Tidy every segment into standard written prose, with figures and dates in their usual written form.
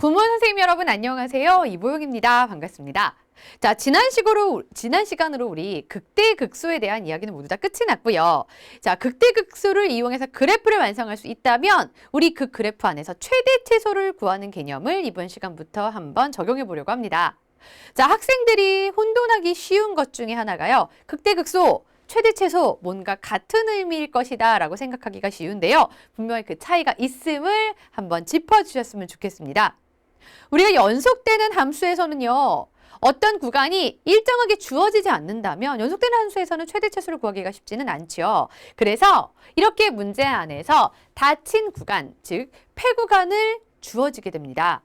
부모 선생님 여러분 안녕하세요. 이보영입니다. 반갑습니다. 자, 지난 시간으로 우리 극대극소에 대한 이야기는 모두 다 끝이 났고요. 자, 극대극소를 이용해서 그래프를 완성할 수 있다면 우리 그 그래프 안에서 최대 최소를 구하는 개념을 이번 시간부터 한번 적용해 보려고 합니다. 자, 학생들이 혼돈하기 쉬운 것 중에 하나가요. 극대극소, 최대 최소 뭔가 같은 의미일 것이다 라고 생각하기가 쉬운데요. 분명히 그 차이가 있음을 한번 짚어주셨으면 좋겠습니다. 우리가 연속되는 함수에서는요. 어떤 구간이 일정하게 주어지지 않는다면 연속되는 함수에서는 최대 최소를 구하기가 쉽지는 않죠. 그래서 이렇게 문제 안에서 닫힌 구간, 즉 폐구간을 주어지게 됩니다.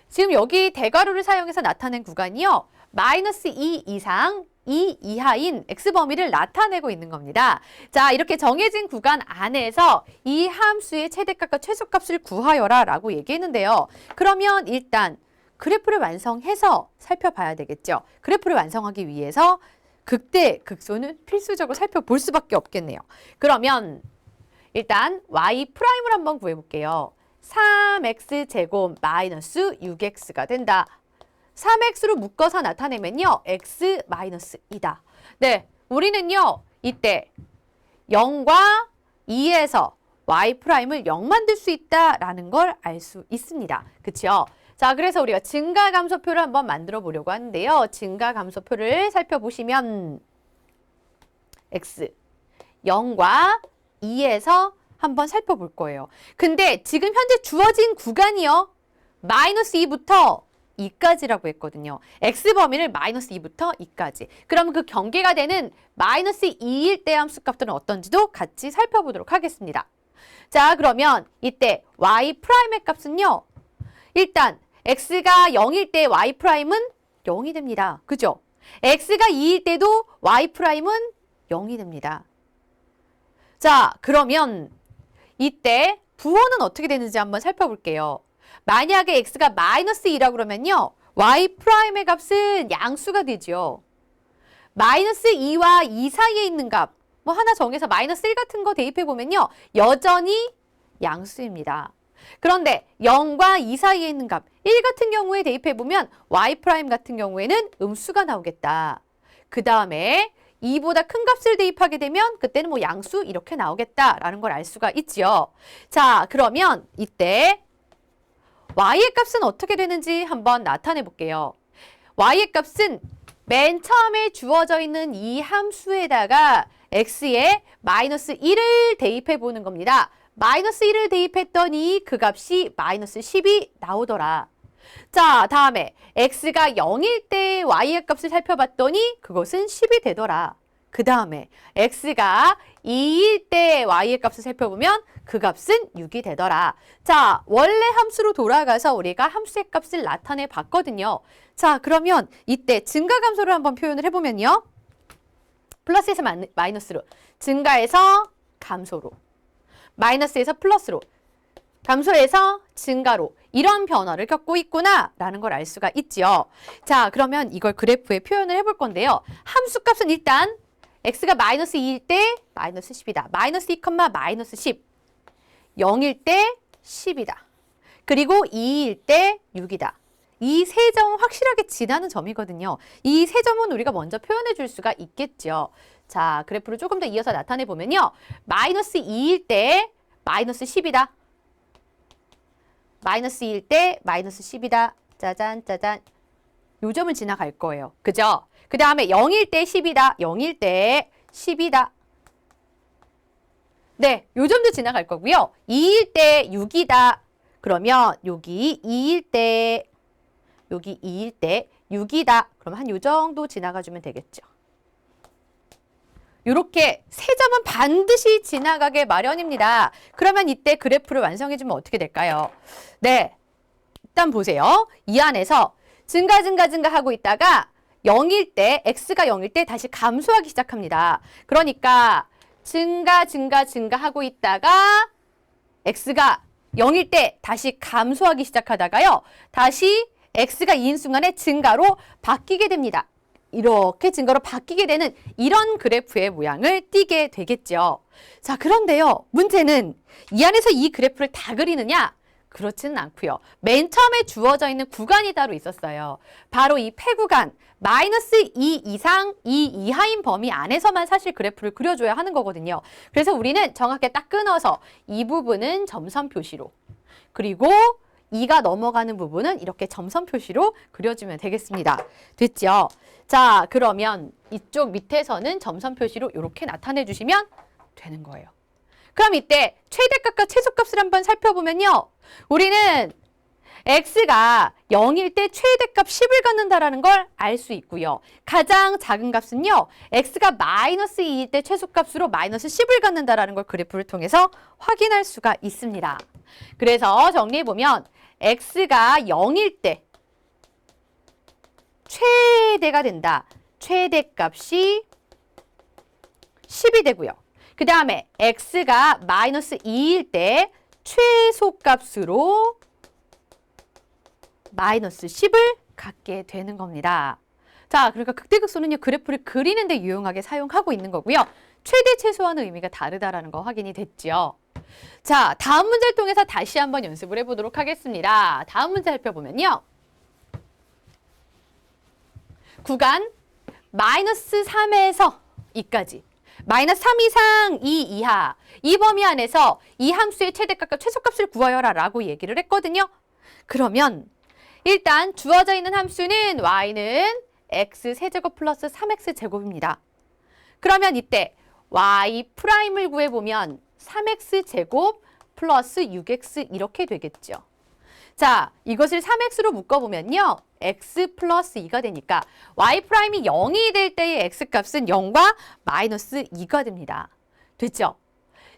지금 여기 대괄호를 사용해서 나타낸 구간이요. -2 이상 2 이하인 x범위를 나타내고 있는 겁니다. 자, 이렇게 정해진 구간 안에서 이 함수의 최대값과 최소값을 구하여라 라고 얘기했는데요. 그러면 일단 그래프를 완성해서 살펴봐야 되겠죠. 그래프를 완성하기 위해서 극대극소는 필수적으로 살펴볼 수밖에 없겠네요. 그러면 일단 y'를 한번 구해볼게요. 3x제곱 마이너스 6x가 된다. 3x로 묶어서 나타내면요. x-2다. 네, 우리는요. 이때 0과 2에서 y'을 0 만들 수 있다라는 걸 알 수 있습니다. 그렇죠? 자, 그래서 우리가 증가감소표를 한번 만들어 보려고 하는데요. 증가감소표를 살펴보시면 x 0과 2에서 한번 살펴볼 거예요. 근데 지금 현재 주어진 구간이요. -2부터 2까지라고 했거든요. x범위를 -2부터 2까지. 그럼 그 경계가 되는 -2일 때 함수값들은 어떤지도 같이 살펴보도록 하겠습니다. 자, 그러면 이때 y'의 값은요. 일단 x가 0일 때 y'은 0이 됩니다. 그죠? x가 2일 때도 y'은 0이 됩니다. 자, 그러면 이때 부호는 어떻게 되는지 한번 살펴볼게요. 만약에 x가 -2라고 그러면요. y'의 값은 양수가 되죠. -2와 2 사이에 있는 값, 뭐 하나 정해서 -1 같은 거 대입해보면요. 여전히 양수입니다. 그런데 0과 2 사이에 있는 값, 1 같은 경우에 대입해보면 y' 같은 경우에는 음수가 나오겠다. 그 다음에 2보다 큰 값을 대입하게 되면 그때는 뭐 양수 이렇게 나오겠다라는 걸 알 수가 있지요. 자, 그러면 이때 y의 값은 어떻게 되는지 한번 나타내 볼게요. y의 값은 맨 처음에 주어져 있는 이 함수에다가 x에 -1을 대입해 보는 겁니다. -1을 대입했더니 그 값이 -10이 나오더라. 자, 다음에 x가 0일 때 y의 값을 살펴봤더니 그것은 10이 되더라. 그 다음에 x가 2일 때 y의 값을 살펴보면 그 값은 6이 되더라. 자, 원래 함수로 돌아가서 우리가 함수의 값을 나타내 봤거든요. 자, 그러면 이때 증가감소를 한번 표현을 해보면요. 플러스에서 마이너스로, 증가에서 감소로, 마이너스에서 플러스로, 감소에서 증가로 이런 변화를 겪고 있구나 라는 걸 알 수가 있지요. 자, 그러면 이걸 그래프에 표현을 해볼 건데요. 함수값은 일단 x가 -2일 때 -10이다. -2, -10. 0일 때 10이다. 그리고 2일 때 6이다. 이 세 점은 확실하게 지나는 점이거든요. 이 세 점은 우리가 먼저 표현해 줄 수가 있겠죠. 자, 그래프를 조금 더 이어서 나타내 보면요. -2일 때 -10이다. -2일 때 -10이다. 짜잔, 짜잔. 요 점을 지나갈 거예요. 그죠? 그 다음에 0일 때 10이다. 0일 때 10이다. 네, 요 점도 지나갈 거고요. 2일 때 6이다. 그러면 여기 2일 때, 여기 2일 때 6이다. 그럼 한 요 정도 지나가주면 되겠죠. 요렇게 세 점은 반드시 지나가게 마련입니다. 그러면 이때 그래프를 완성해주면 어떻게 될까요? 네, 일단 보세요. 이 안에서 증가하고 있다가 0일 때, x가 0일 때 다시 감소하기 시작합니다. 그러니까 증가하고 있다가 x가 0일 때 다시 감소하기 시작하다가요. 다시 x가 2인 순간에 증가로 바뀌게 됩니다. 이렇게 증가로 바뀌게 되는 이런 그래프의 모양을 띠게 되겠죠. 자, 그런데요. 문제는 이 안에서 이 그래프를 다 그리느냐? 그렇지는 않고요. 맨 처음에 주어져 있는 구간이 따로 있었어요. 바로 이 폐구간 마이너스 2 이상 2 이하인 범위 안에서만 사실 그래프를 그려줘야 하는 거거든요. 그래서 우리는 정확하게 딱 끊어서 이 부분은 점선 표시로, 그리고 2가 넘어가는 부분은 이렇게 점선 표시로 그려주면 되겠습니다. 됐죠? 자, 그러면 이쪽 밑에서는 점선 표시로 이렇게 나타내 주시면 되는 거예요. 그럼 이때 최대값과 최소값을 한번 살펴보면요. 우리는 x가 0일 때 최대값 10을 갖는다라는 걸 알 수 있고요. 가장 작은 값은요. x가 마이너스 2일 때 최소값으로 마이너스 10을 갖는다라는 걸 그래프를 통해서 확인할 수가 있습니다. 그래서 정리해보면 x가 0일 때 최대가 된다. 최대값이 10이 되고요. 그 다음에 x가 마이너스 2일 때 최소값으로 마이너스 10을 갖게 되는 겁니다. 자, 그러니까 극대극소는요, 그래프를 그리는 데 유용하게 사용하고 있는 거고요. 최대, 최소와는 의미가 다르다라는 거 확인이 됐죠. 자, 다음 문제를 통해서 다시 한번 연습을 해보도록 하겠습니다. 다음 문제 살펴보면요. 구간 마이너스 3에서 2까지. 마이너스 3 이상 2 이하. 이 범위 안에서 이 함수의 최대값과 최소값을 구하여라 라고 얘기를 했거든요. 그러면 일단 주어져 있는 함수는 y는 x세제곱 플러스 3x제곱입니다. 그러면 이때 y'을 구해보면 3x제곱 플러스 6x 이렇게 되겠죠. 자, 이것을 3x로 묶어보면요. x 플러스 2가 되니까 y'이 0이 될 때의 x값은 0과 마이너스 2가 됩니다. 됐죠?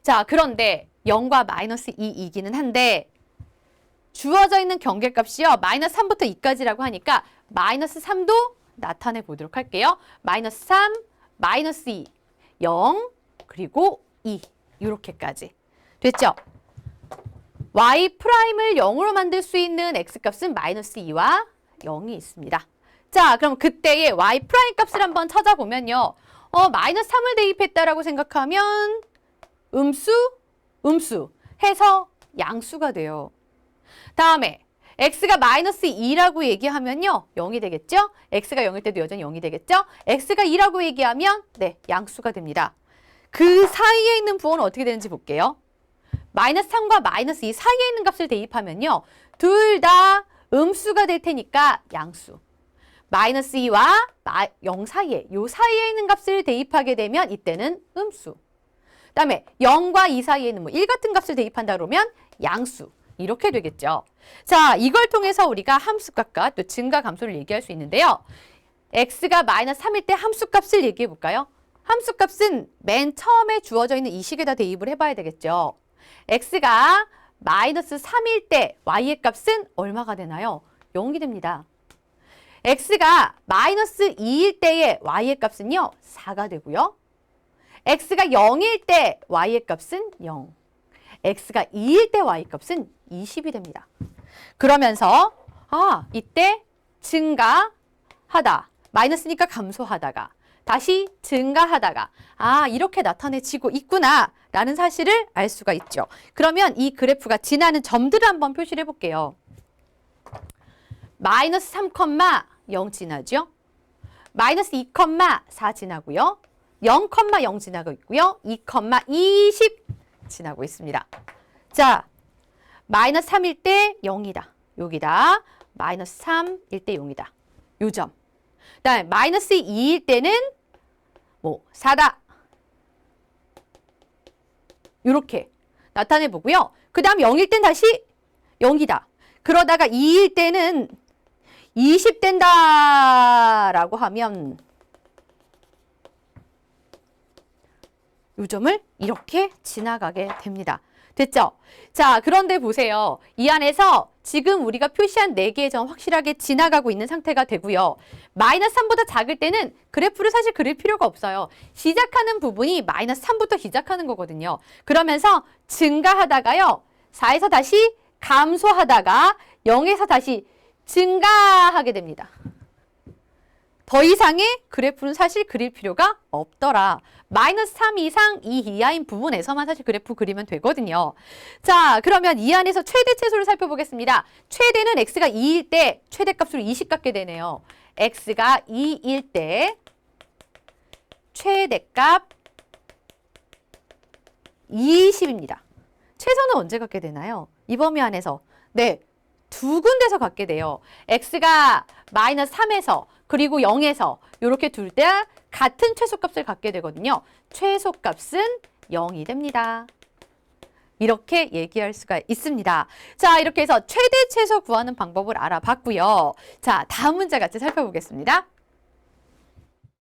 자, 그런데 0과 마이너스 2이기는 한데 주어져 있는 경계값이요. 마이너스 3부터 2까지라고 하니까 마이너스 3도 나타내 보도록 할게요. 마이너스 3, 마이너스 2, 0, 그리고 2 이렇게까지. 됐죠? y'을 0으로 만들 수 있는 x값은 마이너스 2와 0이 있습니다. 자, 그럼 그때의 y' 값을 한번 찾아보면요. 마이너스 3을 대입했다라고 생각하면 음수 해서 양수가 돼요. 다음에 x가 마이너스 2라고 얘기하면요. 0이 되겠죠? x가 0일 때도 여전히 0이 되겠죠? x가 2라고 얘기하면 네, 양수가 됩니다. 그 사이에 있는 부호는 어떻게 되는지 볼게요. 마이너스 3과 마이너스 2 사이에 있는 값을 대입하면요. 둘 다 음수가 될 테니까 양수. 마이너스 2와 0 사이에, 요 사이에 있는 값을 대입하게 되면 이때는 음수. 그 다음에 0과 2 사이에 있는 1 같은 값을 대입한다 그러면 양수. 이렇게 되겠죠. 자, 이걸 통해서 우리가 함수값과 또 증가 감소를 얘기할 수 있는데요. x가 마이너스 3일 때 함수값을 얘기해 볼까요? 함수값은 맨 처음에 주어져 있는 이 식에다 대입을 해봐야 되겠죠. x가 마이너스 3일 때 y의 값은 얼마가 되나요? 0이 됩니다. x가 마이너스 2일 때의 y의 값은요, 4가 되고요. x가 0일 때 y의 값은 0. x가 2일 때 y 값은 20이 됩니다. 그러면서 이때 증가하다. 마이너스니까 감소하다가 다시 증가하다가 이렇게 나타내지고 있구나 라는 사실을 알 수가 있죠. 그러면 이 그래프가 지나는 점들을 한번 표시를 해볼게요. 마이너스 3,0 지나죠. 마이너스 2,4 지나고요. 0,0 지나고 있고요. 2,20 지나고 있습니다. 자, 마이너스 3일 때 0이다. 여기다. 마이너스 3일 때 0이다. 요 점. 그다음에 마이너스 2일 때는 4다. 이렇게 나타내 보고요. 그 다음 0일 땐 다시 0이다. 그러다가 2일 때는 20 된다라고 하면 요 점을 이렇게 지나가게 됩니다. 됐죠? 자, 그런데 보세요. 이 안에서 지금 우리가 표시한 4개의 점 확실하게 지나가고 있는 상태가 되고요. 마이너스 3보다 작을 때는 그래프를 사실 그릴 필요가 없어요. 시작하는 부분이 마이너스 3부터 시작하는 거거든요. 그러면서 증가하다가요. 4에서 다시 감소하다가 0에서 다시 증가하게 됩니다. 더 이상의 그래프는 사실 그릴 필요가 없더라 마이너스 3 이상 2 이하인 부분에서만 사실 그래프 그리면 되거든요. 자, 그러면 이 안에서 최대 최소를 살펴보겠습니다. 최대는 x가 2일 때 최대값으로 20 갖게 되네요. x가 2일 때 최대값 20입니다. 최소는 언제 갖게 되나요? 이 범위 안에서. 네, 두 군데서 갖게 돼요. x가 마이너스 3에서 그리고 0에서 이렇게 둘 때 같은 최소값을 갖게 되거든요. 최소값은 0이 됩니다. 이렇게 얘기할 수가 있습니다. 자, 이렇게 해서 최대 최소 구하는 방법을 알아봤고요. 자, 다음 문제 같이 살펴보겠습니다.